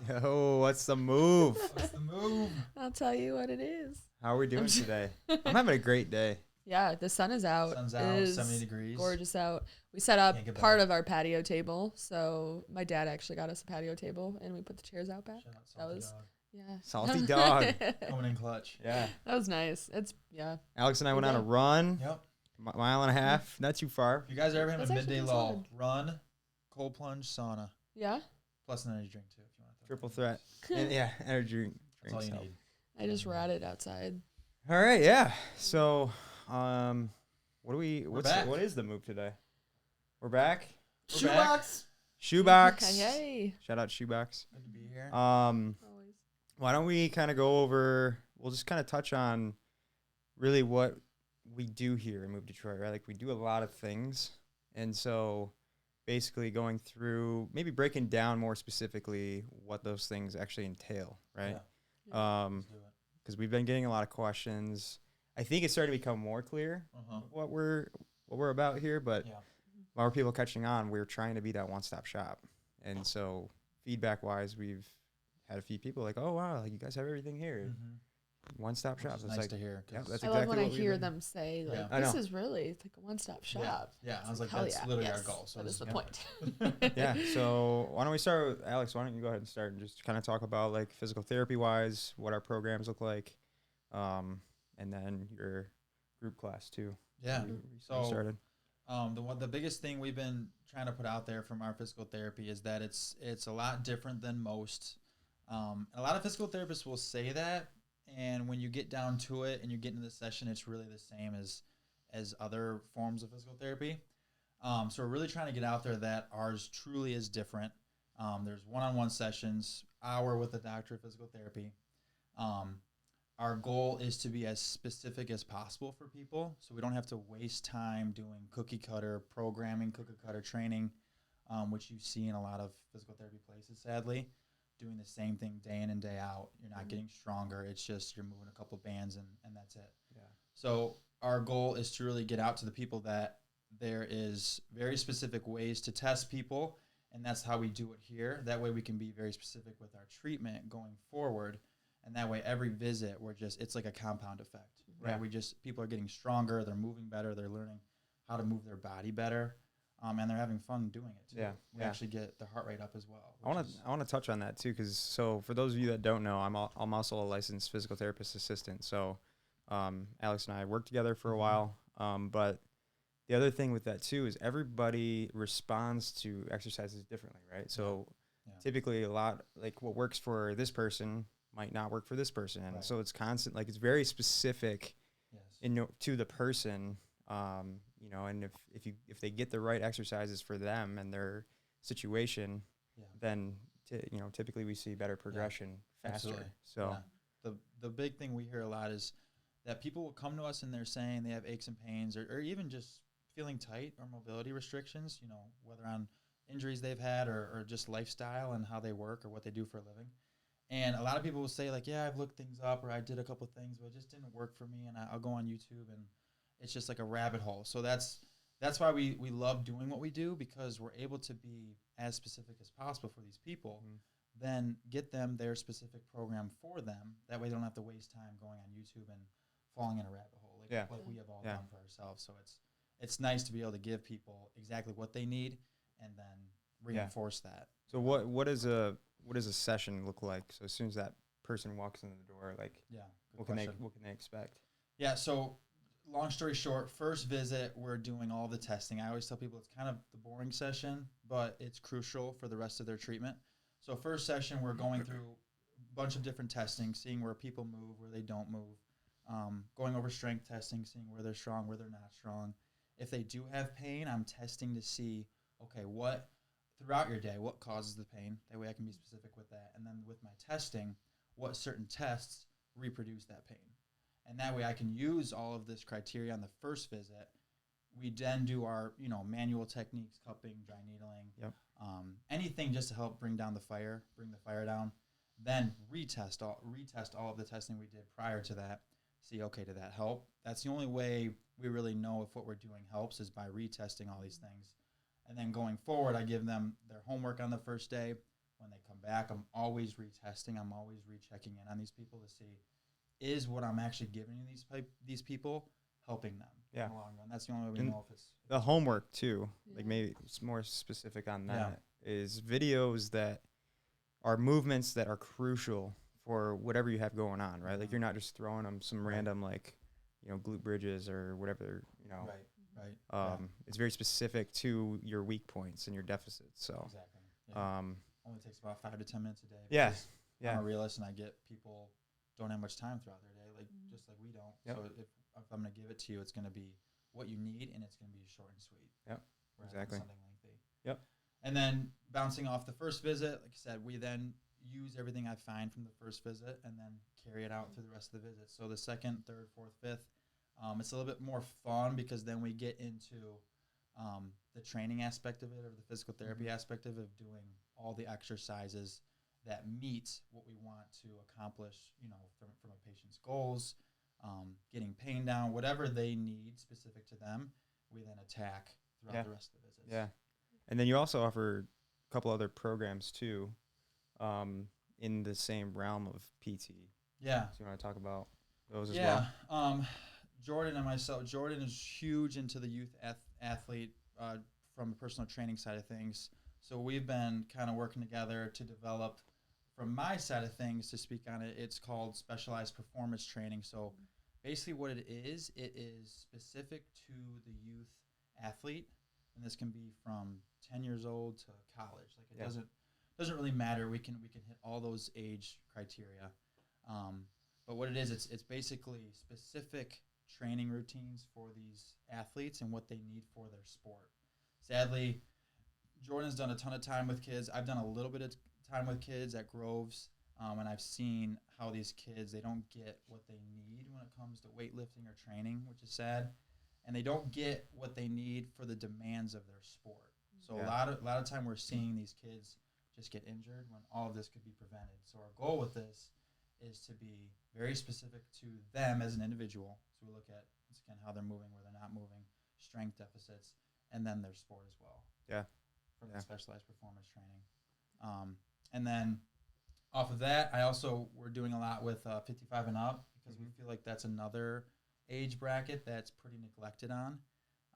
Yo, what's the move? What's the move? I'll tell you what it is. How are we doing today? I'm having a great day. Yeah, the sun is out. Sun's It out, is 70 degrees. gorgeous out. We set up Can't get part better. of our patio table. So my dad actually got us a patio table, and we put the chairs out back. Shout out That Salty was- Dog. Yeah. Salty dog. Coming in clutch. Yeah. That was nice. Yeah. Alex and I went on a Okay. run, Yep. mile and a half, not too far. If you guys are ever having That's a actually midday pretty lull, solid. run, cold plunge, sauna, Yeah. plus an energy drink too if you want to. Triple threat. And, yeah, energy drink. That's all you help. need. I just ratted outside. All right, yeah. So, what back. what is the move today? We're back. We're back. Shoebox. Yay. Shout out Shoebox. Good to be here. Always. Why don't we kind of go over, we'll just kind of touch on really what we do here in Move Detroit, right? Like we do a lot of things. And so basically going through, maybe breaking down more specifically what those things actually entail, right? Yeah. Let's do it. Because we've been getting a lot of questions. I think it's starting to become more clear Uh-huh. what we're about here, but Yeah. while people catching on, we're trying to be that one-stop shop. And so feedback-wise, we've had a few people like, oh, wow, like you guys have everything here. Mm-hmm. One-stop shop. Which is So nice it's like, to hear. yeah, 'cause- that's I love exactly when I what we've hear been- them say, like, Yeah. I this know. is really it's like a one-stop shop. Yeah, I was like, Hell that's yeah, literally our yes, goal. So that is the yeah. point. Yeah, so why don't we start with Alex? Why don't you go ahead and start and just kind of talk about like physical therapy-wise, what our programs look like, and then your group class too. Yeah. You So started. the biggest thing we've been trying to put out there from our physical therapy is that it's a lot different than most. A lot of physical therapists will say that, and when you get down to it and you get into the session, it's really the same as other forms of physical therapy. So we're really trying to get out there that ours truly is different. There's one-on-one sessions, hour with a doctor of physical therapy. Our goal is to be as specific as possible for people, so we don't have to waste time doing cookie cutter programming, cookie cutter training, which you see in a lot of physical therapy places, sadly, doing the same thing day in and day out. You're not getting stronger. It's just you're moving a couple bands and that's it. Yeah. So our goal is to really get out to the people that there is very specific ways to test people, and that's how we do it here. That way we can be very specific with our treatment going forward. And that way, every visit, it's like a compound effect, right? Yeah. People are getting stronger, they're moving better, they're learning how to move their body better, and they're having fun doing it too. Yeah, We yeah. actually get the heart rate up as well. I want to touch on that too, because so for those of you that don't know, I'm also a licensed physical therapist assistant. So Alex and I worked together for a while, but the other thing with that too is everybody responds to exercises differently, right? So Yeah. typically a lot like what works for this person might not work for this person, and Right. so it's constant, like it's very specific Yes. to the person, and if they get the right exercises for them and their situation, Yeah. then typically we see better progression faster. Absolutely. So Yeah. The big thing we hear a lot is that people will come to us and they're saying they have aches and pains or even just feeling tight or mobility restrictions, whether on injuries they've had or just lifestyle and how they work or what they do for a living. And a lot of people will say like, yeah, I've looked things up or I did a couple things, but it just didn't work for me. And I'll go on YouTube and it's just like a rabbit hole. So that's why we love doing what we do, because we're able to be as specific as possible for these people, then get them their specific program for them. That way they don't have to waste time going on YouTube and falling in a rabbit hole like we have all done for ourselves. So it's nice to be able to give people exactly what they need and then reinforce that. So what does a session look like? So as soon as that person walks in the door, like Yeah. what can they expect? Yeah, so long story short, first visit, we're doing all the testing. I always tell people it's kind of the boring session, but it's crucial for the rest of their treatment. So first session, we're going through a bunch of different testing, seeing where people move, where they don't move, going over strength testing, seeing where they're strong, where they're not strong. If they do have pain, I'm testing to see, okay, what throughout your day, what causes the pain? That way I can be specific with that. And then with my testing, what certain tests reproduce that pain? And that way I can use all of this criteria on the first visit. We then do our, manual techniques, cupping, dry needling, anything just to help bring the fire down. Then retest all of the testing we did prior to that. See, okay, did that help? That's the only way we really know if what we're doing helps is by retesting all these things. And then going forward, I give them their homework on the first day, when they come back, I'm always retesting. I'm always rechecking in on these people to see, is what I'm actually giving these people helping them Yeah. in the long run. That's the only way we And know if it's the homework too, Yeah. like maybe it's more specific on Yeah. that, is videos that are movements that are crucial for whatever you have going on, right? Like Mhm. you're not just throwing them some Right. random like, glute bridges or whatever, right. It's very specific to your weak points and your deficits. So, Exactly. Yeah. um, Only takes about 5 to 10 minutes a day. Yeah. because yeah, I'm a realist, and I get people don't have much time throughout their day, like just like we don't. Yep. So if I'm going to give it to you, it's going to be what you need, and it's going to be short and sweet. Yep, rather than exactly. Something lengthy. Yep. And then bouncing off the first visit, like I said, we then use everything I find from the first visit and then carry it out through the rest of the visit. So the second, third, fourth, fifth, it's a little bit more fun because then we get into the training aspect of it, or the physical therapy aspect of it, of doing all the exercises that meet what we want to accomplish, from a patient's goals, getting pain down, whatever they need specific to them, we then attack throughout Yeah. the rest of the visits. Yeah. And then you also offer a couple other programs too, in the same realm of PT. Yeah. So you want to talk about those as Yeah. well? Jordynn and myself, Jordynn is huge into the youth athlete from a personal training side of things. So we've been kind of working together to develop, from my side of things, to speak on it, it's called specialized performance training. So basically what it is specific to the youth athlete, and this can be from 10 years old to college. Like it doesn't really matter. We can hit all those age criteria. But what it is, it's basically specific training routines for these athletes and what they need for their sport. Sadly, Jordan's done a ton of time with kids. I've done a little bit of time with kids at Groves, and I've seen how these kids, they don't get what they need when it comes to weightlifting or training, which is sad, and they don't get what they need for the demands of their sport. So Yeah. a lot of time we're seeing these kids just get injured when all of this could be prevented. So our goal with this is to be very specific to them as an individual. So we look at, once again, how they're moving, where they're not moving, strength deficits, and then their sport as well. Yeah. From Yeah. the specialized performance training. And then off of that, we're doing a lot with 55 and up, because we feel like that's another age bracket that's pretty neglected on.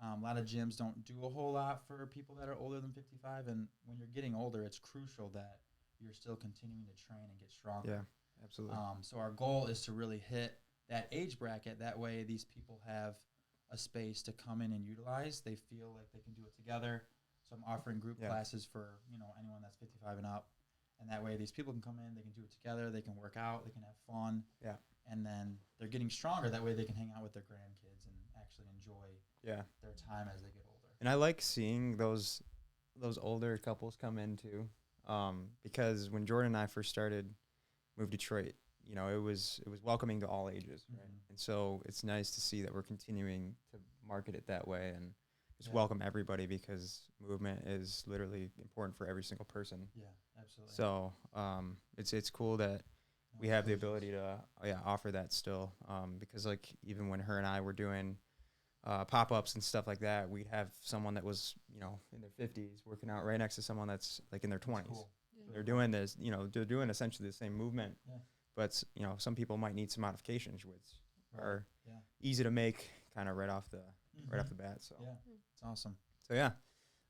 A lot of gyms don't do a whole lot for people that are older than 55, and when you're getting older, it's crucial that you're still continuing to train and get stronger. Yeah, absolutely. So our goal is to really hit that age bracket. That way these people have a space to come in and utilize. They feel like they can do it together. So I'm offering group classes for, anyone that's 55 and up. And that way these people can come in, they can do it together, they can work out, they can have fun. Yeah. And then they're getting stronger. That way they can hang out with their grandkids and actually enjoy their time as they get older. And I like seeing those older couples come in too, because when Jordan and I first started Move Detroit, it was welcoming to all ages, right? Mhm. And so it's nice to see that we're continuing to market it that way and just Yeah. welcome everybody, because movement is literally important for every single person. Yeah, absolutely. So it's cool that we have the ability to offer that still, because like even when her and I were doing pop-ups and stuff like that, we'd have someone that was in their 50s working out right next to someone that's like in their 20s. Cool. Yeah. They're doing this, they're doing essentially the same movement, Yeah. but some people might need some modifications, which Right. are Yeah. easy to make kind of right off the Mhm. bat. So Yeah, it's awesome. so yeah,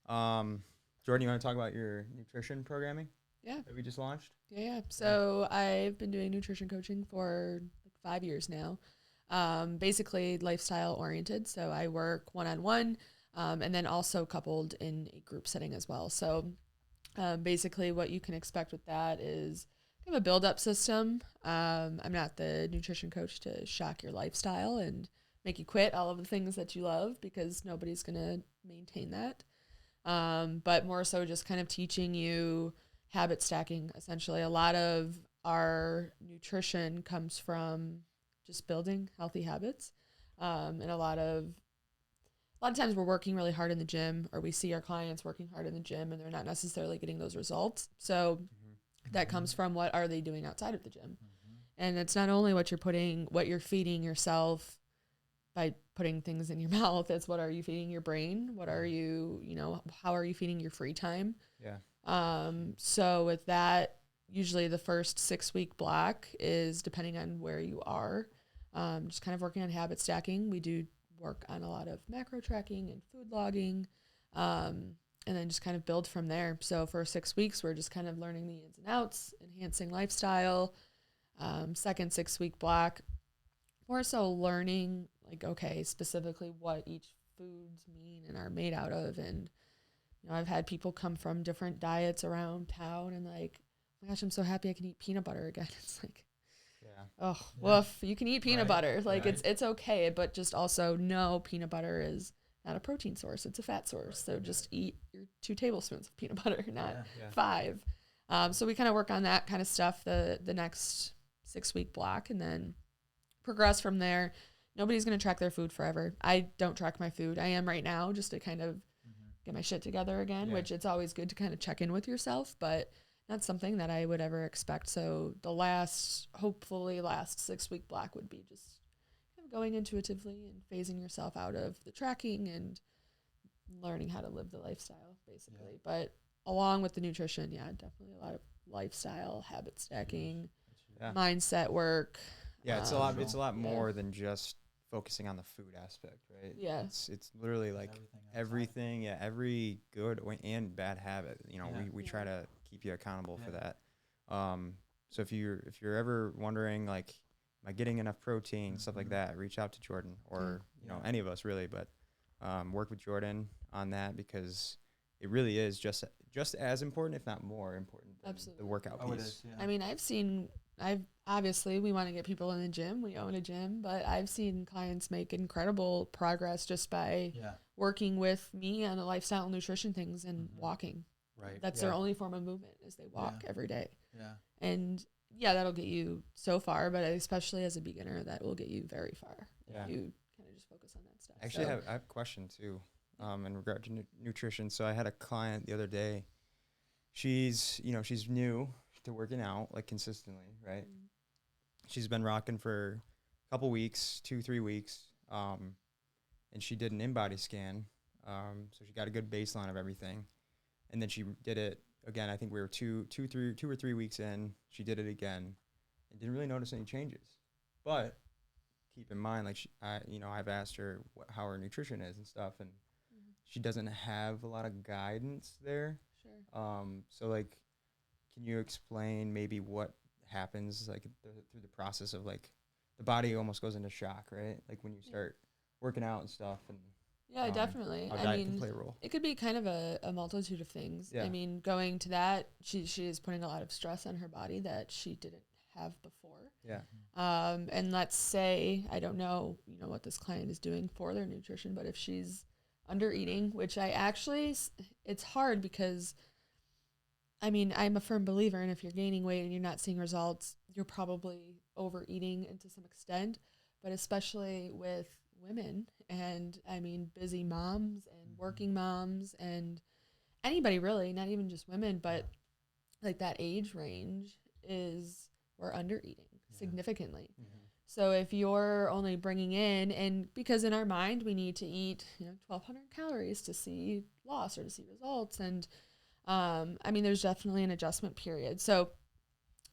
Jordynn, you want to talk about your nutrition programming Yeah. that we just launched? Yeah. So I've been doing nutrition coaching for like 5 years now. Basically lifestyle oriented. So I work one-on-one, and then also coupled in a group setting as well. So basically what you can expect with that is kind of a build-up system. I'm not the nutrition coach to shock your lifestyle and make you quit all of the things that you love, because nobody's going to maintain that. But more so just kind of teaching you habit stacking, essentially. A lot of our nutrition comes from just building healthy habits. And a lot of times we're working really hard in the gym, or we see our clients working hard in the gym and they're not necessarily getting those results. So that comes from what are they doing outside of the gym. Mhm. And it's not only what you're feeding yourself by putting things in your mouth. It's what are you feeding your brain? What are you, how are you feeding your free time? Yeah. So with that, usually the first 6-week block is depending on where you are, just kind of working on habit stacking. We do work on a lot of macro tracking and food logging, and then just kind of build from there. So for 6 weeks, we're just kind of learning the ins and outs, enhancing lifestyle. Second 6-week block, more so learning, like, okay, specifically what each foods mean and are made out of. And, I've had people come from different diets around town and like, oh my gosh, I'm so happy I can eat peanut butter again. It's like, woof, you can eat peanut butter. Like it's okay, but just also know peanut butter is not a protein source. It's a fat source. So just eat your 2 tablespoons of peanut butter, not 5. So we kind of work on that kind of stuff the next 6-week block and then progress from there. Nobody's going to track their food forever. I don't track my food. I am right now just to kind of get my shit together again, which it's always good to kind of check in with yourself, but not something that I would ever expect. So the hopefully last 6-week block would be just kind of going intuitively and phasing yourself out of the tracking and learning how to live the lifestyle, basically. But along with the nutrition, definitely a lot of lifestyle, habit stacking, mindset work. Yeah, it's a lot more than just focusing on the food aspect, right? Yeah. It's literally like everything, every good and bad habit. We try to keep you accountable for that. So if you're ever wondering, like, am I getting enough protein, stuff like that, reach out to Jordynn or any of us really, but work with Jordynn on that because it really is just as important, if not more important, than the workout piece. It is, I mean, I've obviously we want to get people in the gym. We own a gym, but I've seen clients make incredible progress just by working with me on the lifestyle and nutrition things and walking. Right. That's their only form of movement is they walk every day. Yeah. And that'll get you so far, but especially as a beginner, that will get you very far. Yeah. You kind of just focus on that stuff. Actually, I have a question too, in regard to nutrition. So I had a client the other day. She's new to working out like consistently, right? Mm-hmm. She's been rocking for a couple weeks, 2-3 weeks, and she did an in-body scan, so she got a good baseline of everything, and then she did it again. I think we were 2 or 3 weeks in. She did it again, and didn't really notice any changes. But keep in mind, like I've asked her how her nutrition is and stuff, and she doesn't have a lot of guidance there. Sure. So like, can you explain maybe what happens like through the process of like the body almost goes into shock, right? Like when you start working out and stuff, and definitely. I mean, can play a role. It could be kind of a multitude of things. Yeah. I mean, going to that, she is putting a lot of stress on her body that she didn't have before. Yeah. And let's say, I don't know, what this client is doing for their nutrition, but if she's under eating, which it's hard because I mean, I'm a firm believer in if you're gaining weight and you're not seeing results, you're probably overeating and to some extent, but especially with women and I mean, busy moms and working moms and anybody really, not even just women, but like that age range we're under eating significantly. Mm-hmm. So if you're only bringing in, and because in our mind, we need to eat, 1,200 calories to see loss or to see results. And I mean, there's definitely an adjustment period. So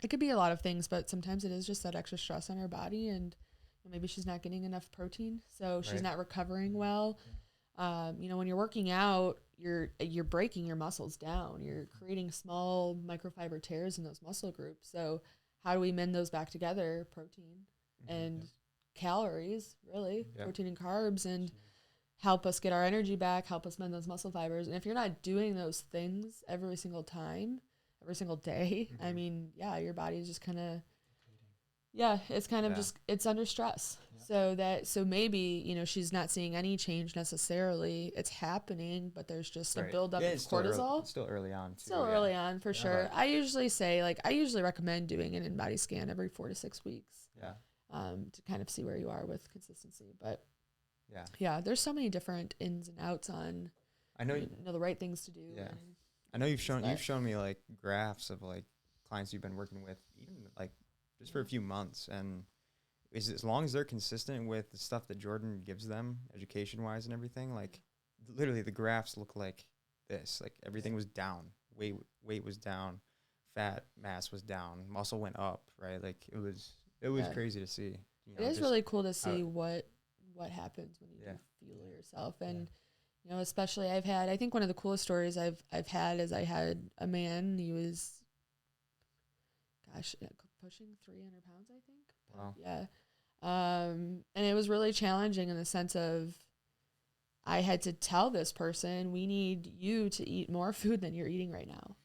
it could be a lot of things, but sometimes it is just that extra stress on her body and maybe she's not getting enough protein. So she's not recovering well. When you're working out, you're breaking your muscles down. You're creating small microfiber tears in those muscle groups. So how do we mend those back together? Protein and calories, really, protein and carbs, and help us get our energy back, help us mend those muscle fibers. And if you're not doing those things every single time, every single day, I mean, your body is just kind of, it's kind of just, it's under stress. So maybe, she's not seeing any change necessarily. It's happening, but there's just a buildup of cortisol. It's still early on, too. Still early on, for sure. I usually recommend doing an in-body scan every 4 to 6 weeks. To kind of see where you are with consistency. But there's so many different ins and outs on the right things to do. Yeah. I know you've shown me like graphs of like clients you've been working with even like just for a few months, and is as long as they're consistent with the stuff that Jordynn gives them, education wise and everything, like literally the graphs look like this. Like everything was down, weight was down, fat mass was down, muscle went up, right? Like it was crazy to see. It is really cool to see what happens when you do feel yourself. And you know, especially I think one of the coolest stories I've had is I had a man, he was pushing 300 pounds, I think. Wow. Yeah. And it was really challenging in the sense of I had to tell this person, we need you to eat more food than you're eating right now.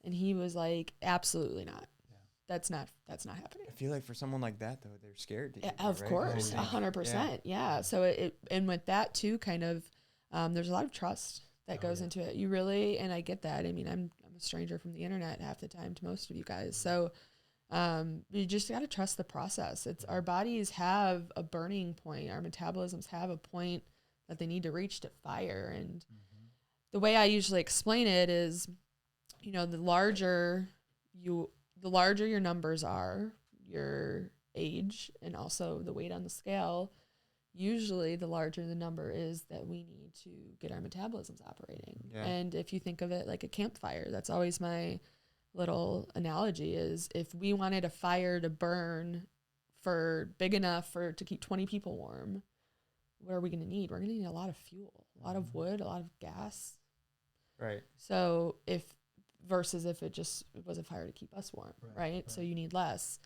And he was like, absolutely not. Yeah. That's not happening. I feel like for someone like that, though, they're scared to eat Of that, right? course, 100%. Yeah. So and with that too, kind of, there's a lot of trust that goes into it. You really, and I get that. I mean, I'm a stranger from the internet half the time to most of you guys. So, you just got to trust the process. It's our bodies have a burning point. Our metabolisms have a point that they need to reach to fire. And the way I usually explain it is, you know, the larger your numbers are, your age, and also the weight on the scale, usually the larger the number is that we need to get our metabolisms operating. Yeah. And if you think of it like a campfire, that's always my little analogy, is if we wanted a fire to burn for big enough to keep 20 people warm, what are we going to need? We're going to need a lot of fuel, a lot of wood, a lot of gas. Right. So versus if it just was a fire to keep us warm, right? So you need less.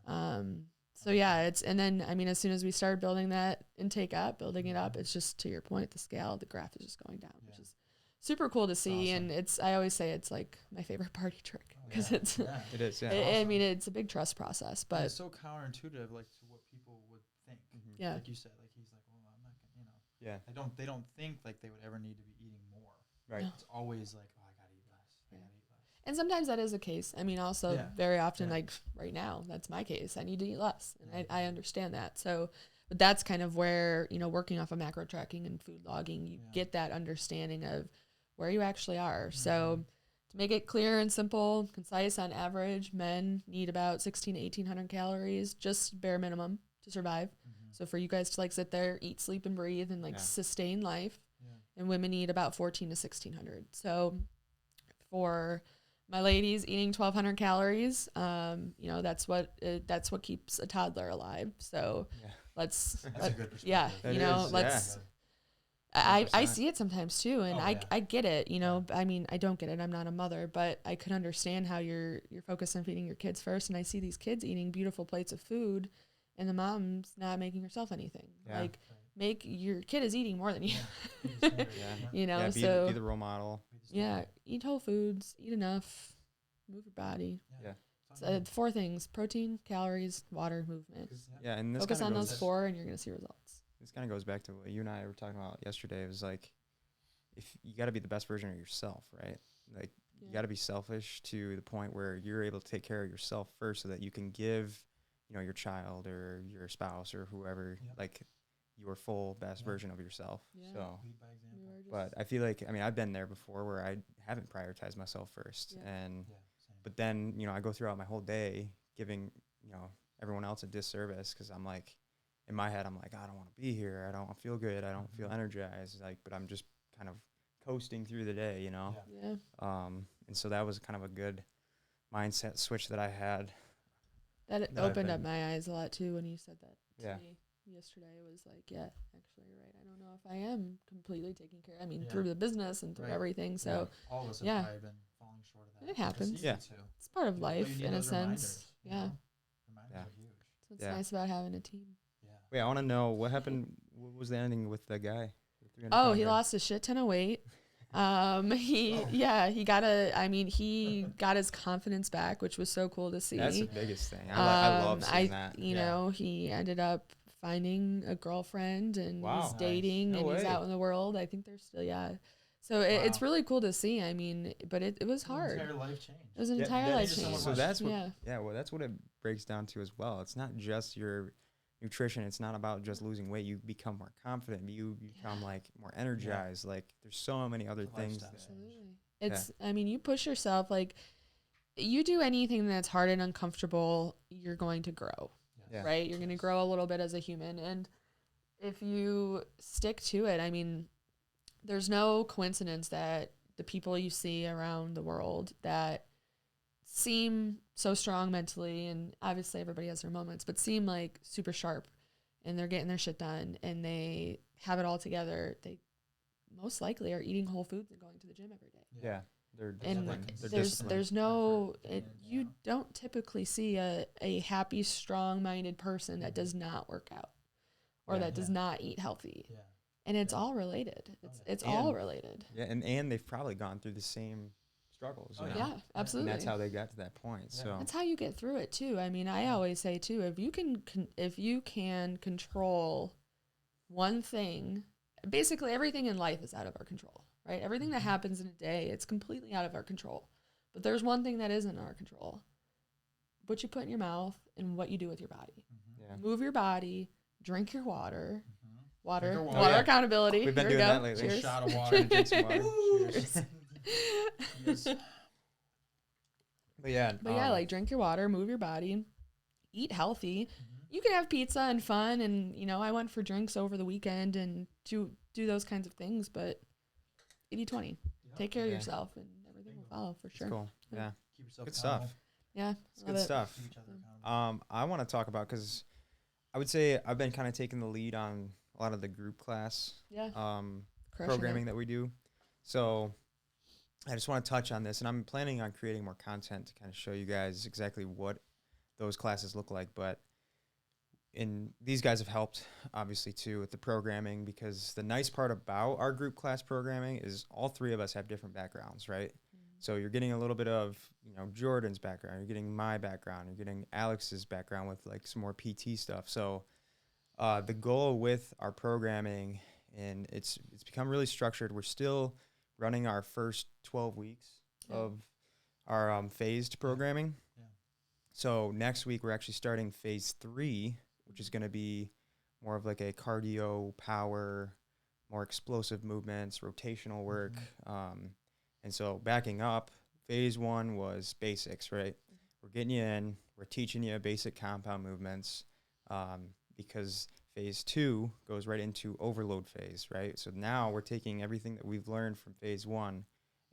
Yeah. So yeah, and then, I mean, as soon as we started building that intake up, building it up, it's just, to your point, the scale, the graph is just going down, which is super cool to see. Awesome. And I always say it's like my favorite party trick, because it is. Yeah. I mean, it's a big trust process, but it's so counterintuitive, like to what people would think. Yeah. Like you said, like he's like, well, I'm not gonna, you know. Yeah. They don't think like they would ever need to be eating more. Right. No. It's always like, oh, I gotta eat less. I gotta eat less. And sometimes that is the case. I mean, also very often, like right now, that's my case. I need to eat less, and I understand that. So, but that's kind of where, you know, working off of macro tracking and food logging, you get that understanding of where you actually are. So to make it clear and simple, concise, on average, men need about 1,600 to 1,800 calories, just bare minimum, to survive. So for you guys to like sit there, eat, sleep, and breathe, and like sustain life, and women need about 1,400 to 1,600. So for my ladies eating 1,200 calories, you know, that's what keeps a toddler alive. So that's a good perspective. Yeah, you know, let's. I see it sometimes too, and I get it. You know, I mean, I don't get it. I'm not a mother, but I could understand how you're focused on feeding your kids first, and I see these kids eating beautiful plates of food, and the mom's not making herself anything. Like, your kid is eating more than you. You know, be the role model. Yeah, eat whole foods, eat enough, move your body. So, 4 things: protein, calories, water, movement. Yeah, and this focus on those 4, and you're gonna see results. This kind of goes back to what you and I were talking about yesterday. It was like, if you got to be the best version of yourself, right? Like you got to be selfish to the point where you're able to take care of yourself first, so that you can give, you know, your child or your spouse or whoever like your full best version of yourself. So, but I feel like, I mean, I've been there before where I haven't prioritized myself first, and but then, you know, I go throughout my whole day giving, you know, everyone else a disservice, because I'm like, in my head, I'm like, I don't want to be here. I don't feel good. I don't feel energized. Like, but I'm just kind of coasting through the day, you know? And so that was kind of a good mindset switch that I had. That opened up my eyes a lot too when you said that to me yesterday. It was like, yeah, actually you're right. I don't know if I am completely taking care. I mean, through the business and through everything. So all of us have probably been falling short of that. It happens. Yeah. It's part of life in a sense. Reminders are huge. So it's nice about having a team. Wait, I want to know what happened. What was the ending with the guy? He lost a shit ton of weight. He got his confidence back, which was so cool to see. That's the biggest thing. I love seeing that. You know, he ended up finding a girlfriend, and he's dating, and he's out in the world. I think they're still, So it's really cool to see. I mean, but it was hard. Entire life change. It was an entire life change. So that's what, well, that's what it breaks down to as well. It's not just your nutrition. It's not about just losing weight. You become more confident. You become like more energized. Like there's so many other things. Absolutely. It's, I mean, you push yourself, like you do anything that's hard and uncomfortable, you're going to grow. Yeah. right? You're going to grow a little bit as a human. And if you stick to it, I mean, there's no coincidence that the people you see around the world that seem so strong mentally, and obviously everybody has their moments, but seem like super sharp and they're getting their shit done and they have it all together, they most likely are eating whole foods and going to the gym every day. Yeah. They're And disciplined. They're there's disciplined. there's no you don't typically see a happy, strong-minded person that does not work out or that does not eat healthy. Yeah. And it's all related. It's all related. Yeah, and they've probably gone through the same struggles. You know? Yeah, absolutely. And that's how they got to that point. Yeah. So That's how you get through it too. I mean, I always say too, if you can control one thing, basically everything in life is out of our control, right? Everything that happens in a day, it's completely out of our control. But there's one thing that isn't in our control: what you put in your mouth and what you do with your body. yeah. Move your body, drink your water. Water, Drink your water water. Yeah. accountability. We've been Here we doing go. that lately. Cheers. Shot of water. Drink some water. Cheers. Yes. But yeah. But yeah, like drink your water, move your body, eat healthy. You can have pizza and fun, and I went for drinks over the weekend and do those kinds of things. But 80-20, take care of Yeah. yourself, and everything will follow for sure. It's cool. Yeah. Keep yourself Good accountable. stuff. Yeah, It's love good it. stuff. Keep each other accountable. I want to talk about, because I would say I've been kind of taking the lead on a lot of the group class Yeah, um, crushing it. programming that we do. So I just want to touch on this, and I'm planning on creating more content to kind of show you guys exactly what those classes look like. But these guys have helped, obviously, too, with the programming, because the nice part about our group class programming is all three of us have different backgrounds, right? So you're getting a little bit of, Jordan's background, you're getting my background, you're getting Alex's background with like some more PT stuff. So the goal with our programming, and it's become really structured. We're still running our first 12 weeks of our phased programming. Yeah. So next week we're actually starting phase 3, which is going to be more of like a cardio, power, more explosive movements, rotational work. And so backing up, phase 1 was basics, right? We're getting you in, we're teaching you basic compound movements, because phase 2 goes right into overload phase, right? So now we're taking everything that we've learned from phase 1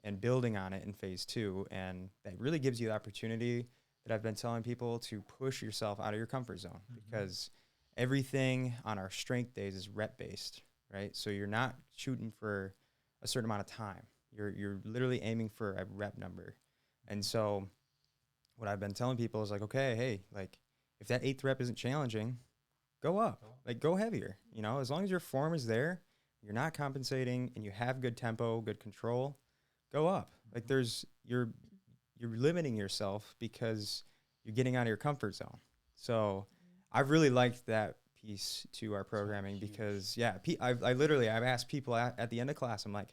and building on it in phase 2. And that really gives you the opportunity that I've been telling people to push yourself out of your comfort zone, because everything on our strength days is rep based, right? So you're not shooting for a certain amount of time. You're literally aiming for a rep number. And so what I've been telling people is like, okay, hey, like if that 8th rep isn't challenging, go up, like go heavier, as long as your form is there, you're not compensating and you have good tempo, good control, go up. Like you're limiting yourself because you're getting out of your comfort zone. So I've really liked that piece to our programming, because I've asked people at the end of class, I'm like,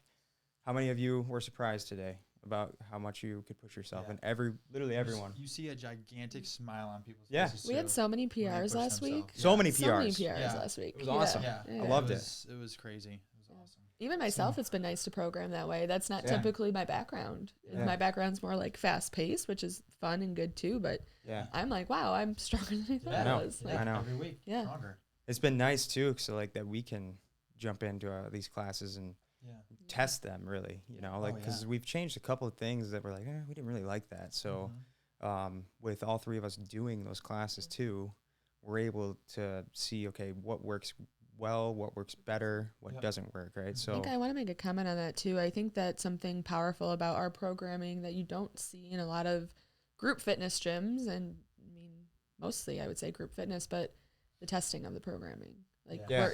how many of you were surprised today about how much you could push yourself? Yeah. And literally everyone. You see a gigantic smile on people's Yeah. faces. We had too, so many when they PRs push last week. themselves. So many So many PRs. PRs Yeah. last week. It was awesome. Yeah. I loved it. It was crazy. It was awesome. Even myself, it's been nice to program that way. That's not Yeah. typically my background. Yeah. My background's more like fast paced, which is fun and good too. But Yeah. I'm like, wow, I'm stronger than I thought I I know. was. I Like, know. Every week. Yeah. Stronger. It's been nice too, so like that we can jump into these classes and Yeah. test them, really, because we've changed a couple of things that we're like, we didn't really like that. So with all three of us doing those classes too, we're able to see, okay, what works well, what works better, what doesn't work, right? I So think I want to make a comment on that too. I think that's something powerful about our programming that you don't see in a lot of group fitness gyms, and I mean mostly I would say group fitness, but the testing of the programming. Like Yeah.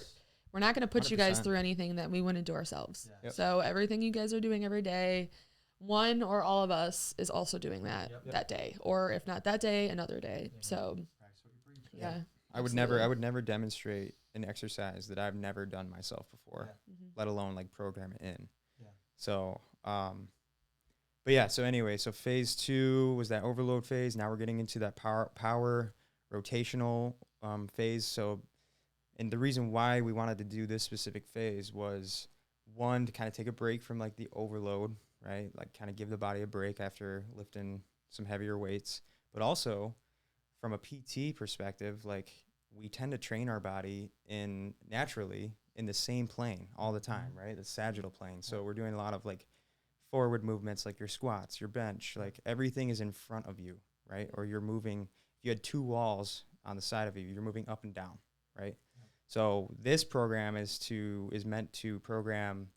we're not going to put you guys 100%. through anything that we wouldn't do ourselves. Yeah. Yep. So everything you guys are doing every day, one or all of us is also doing that Yep. that day, or if not that day, another day. Yeah. So Practice what you preach. yeah, I would never demonstrate an exercise that I've never done myself before, let alone like program it in. Yeah. So, but yeah, so anyway, so phase 2 was that overload phase. Now we're getting into that power rotational phase. So, and the reason why we wanted to do this specific phase was, one, to kind of take a break from like the overload, right? Like kind of give the body a break after lifting some heavier weights, but also from a PT perspective, like we tend to train our body naturally in the same plane all the time, right? The sagittal plane. So we're doing a lot of like forward movements, like your squats, your bench, like everything is in front of you, right? Or you're moving, if you had two walls on the side of you, you're moving up and down, right? So this program is meant to program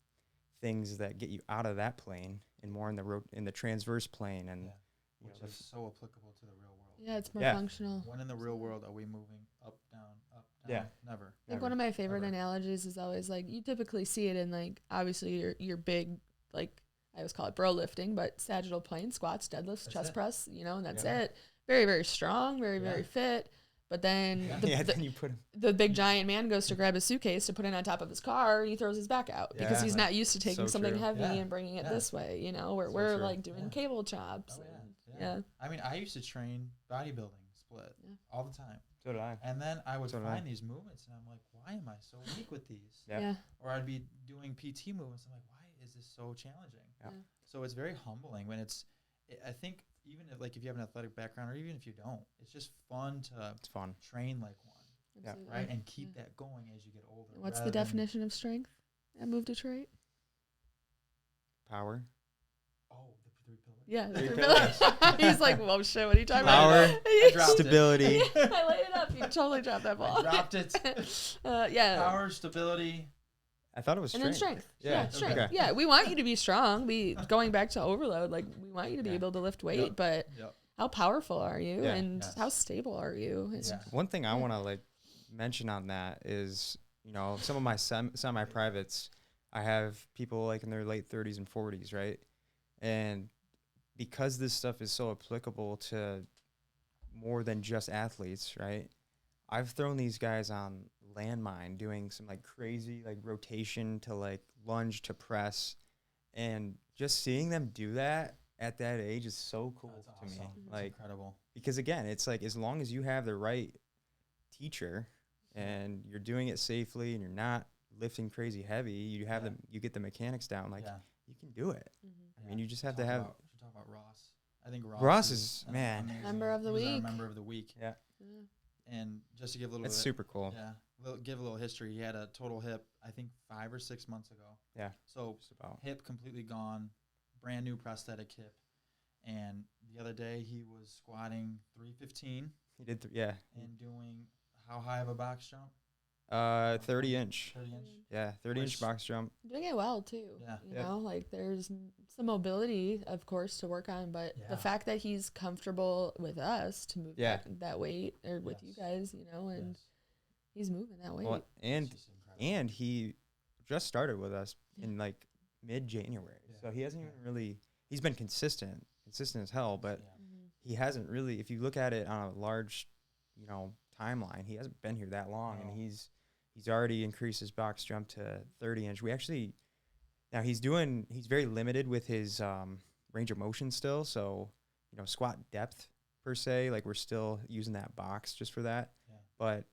things that get you out of that plane and more in the transverse plane, and which is so applicable to the real world. Yeah, it's more functional. When in the real world are we moving up, down, up, down? Yeah. Never. I think one of my favorite analogies is always like you typically see it in like obviously your big, like I always call it bro lifting, but sagittal plane, squats, deadlifts, chest press, and that's it. Very, very strong, very, very fit. But then then you put the big giant man goes to grab his suitcase to put it on top of his car, and he throws his back out because he's not used to taking something heavy and bringing it this way. We're like doing cable chops. I mean, I used to train bodybuilding split all the time. So did I. And then I would find these movements, and I'm like, why am I so weak with these? Or I'd be doing PT movements. I'm like, why is this so challenging? So it's very humbling when I think even if you have an athletic background or even if you don't, it's just fun to train like one, right? And keep that going as you get older. What's the definition of strength at Move Detroit? Power. Oh, the 3 pillars. Yeah, the 3 pillars. He's like, whoa, shit, what are you talking about? Power, stability. I laid it up. You totally dropped that ball. I dropped it. Power, stability. I thought it was strength. And then strength. Yeah, strength. Okay. Yeah, we want you to be strong. Going back to overload, like we want you to be able to lift weight, but how powerful are you and how stable are you? One thing I want to mention on that is, some of my semi-privates, I have people like in their late 30s and 40s, right? And because this stuff is so applicable to more than just athletes, right? I've thrown these guys on landmine doing some crazy rotation to lunge to press, and just seeing them do that at that age is so cool to me. It's incredible. Because again, it's as long as you have the right teacher and you're doing it safely and you're not lifting crazy heavy, you get the mechanics down, you can do it. I mean, you just have to have. You talk about Ross. I think Ross is man. Member of the week. Member of the week. Yeah. And just to give a little That's super cool. Yeah. Give a little history. He had a total hip, I think 5 or 6 months ago. Yeah. So hip completely gone, brand new prosthetic hip. And the other day he was squatting 315. He did, And doing how high of a box jump? 30 inch. 30 inch. Yeah, 30-inch box jump. Doing it well too. Yeah. There's some mobility, of course, to work on, but the fact that he's comfortable with us to move that weight, or with you guys, and he's moving that weight. Well, and he just started with us in mid-January, so he hasn't even really. He's been consistent as hell, but he hasn't really. If you look at it on a large, timeline, he hasn't been here that long, and he's already increased his box jump to 30 inch. He's very limited with his range of motion still. So, squat depth per se, we're still using that box just for that. Yeah. But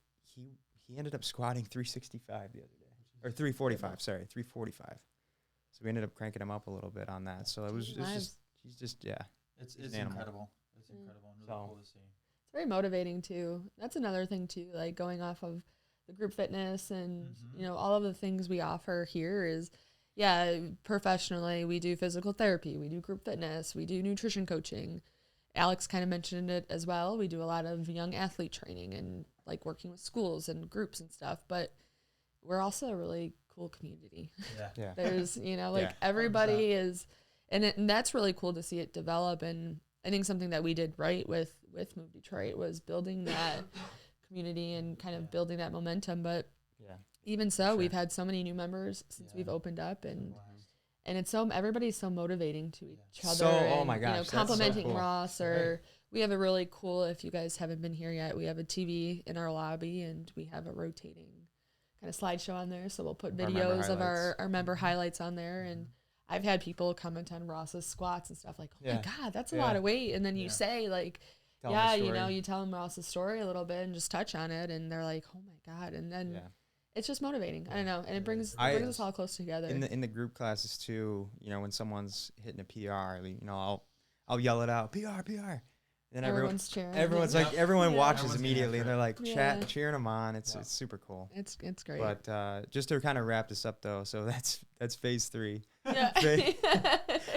he ended up squatting 365 the other day, or 345. Sorry, 345. So we ended up cranking him up a little bit on that. So he's just It's incredible. It's incredible and really cool to see. It's very motivating too. That's another thing too, going off of the group fitness and all of the things we offer here is professionally we do physical therapy, we do group fitness, we do nutrition coaching. Alex kind of mentioned it as well. We do a lot of young athlete training and working with schools and groups and stuff, but we're also a really cool community. Yeah. There's everybody 100%. Is and that's really cool to see it develop. And I think something that we did right with Move Detroit was building that community and kind of building that momentum. But even so, we've had so many new members since we've opened up, and it's everybody's so motivating to each other. Oh my gosh, complimenting so cool. Ross, or we have a really cool. If you guys haven't been here yet, we have a TV in our lobby, and we have a rotating kind of slideshow on there. So we'll put videos of our member highlights on there, and I've had people comment on Ross's squats and stuff like, oh my God, that's a lot of weight. And then you say you tell them Ross's story a little bit and just touch on it. And they're like, oh my God. And then it's just motivating. I don't know. And it brings us all close together. In the group classes too, when someone's hitting a PR, I'll yell it out, PR. And Everyone's cheering. everyone's yeah. like, everyone Yeah. watches Everyone's immediately, and they're like Yeah. cheering them on. It's Yeah. it's super cool. It's great. But just to kind of wrap this up though, so that's phase 3. yeah.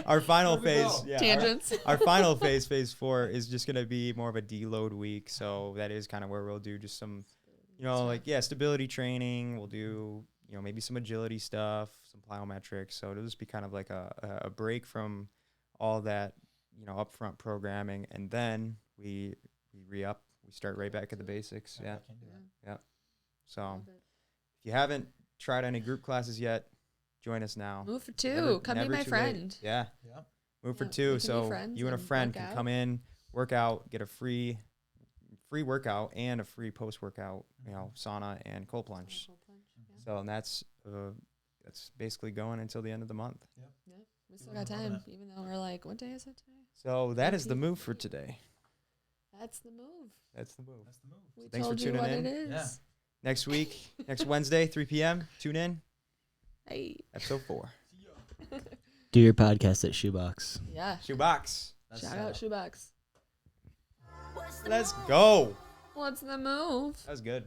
Our final Where'd we phase, go? yeah, Tangents. our final phase 4, is just gonna be more of a deload week. So that is kind of where we'll do just some, stability training. We'll do, maybe some agility stuff, some plyometrics. So it'll just be kind of like a break from all that, upfront programming, and then we re-up. We start right back at the basics. Yeah. I can do that. So Love it. if you haven't tried any group classes yet, join us now. Move for 2. Never- Come be never my too late. friend. Yeah. Yep. Move for Yeah, we 2. can be So friends you and a and friend work can out. come in, work out, get a free workout and a free post workout, sauna and cold plunge. So and that's basically going until the end of the month. Yeah, we still got time, even though we're like, what day is it today? So that is the 14th. move for today. That's the move. That's the move. That's the move. We Thanks for told you tuning what in. it is. Yeah. Next week, next Wednesday, 3 p.m. Tune in. Hey. Episode 4. Do your podcast at Shoebox. Yeah. Shoebox. That's Shout set out up. Shoebox. Let's go. What's the move? That was good.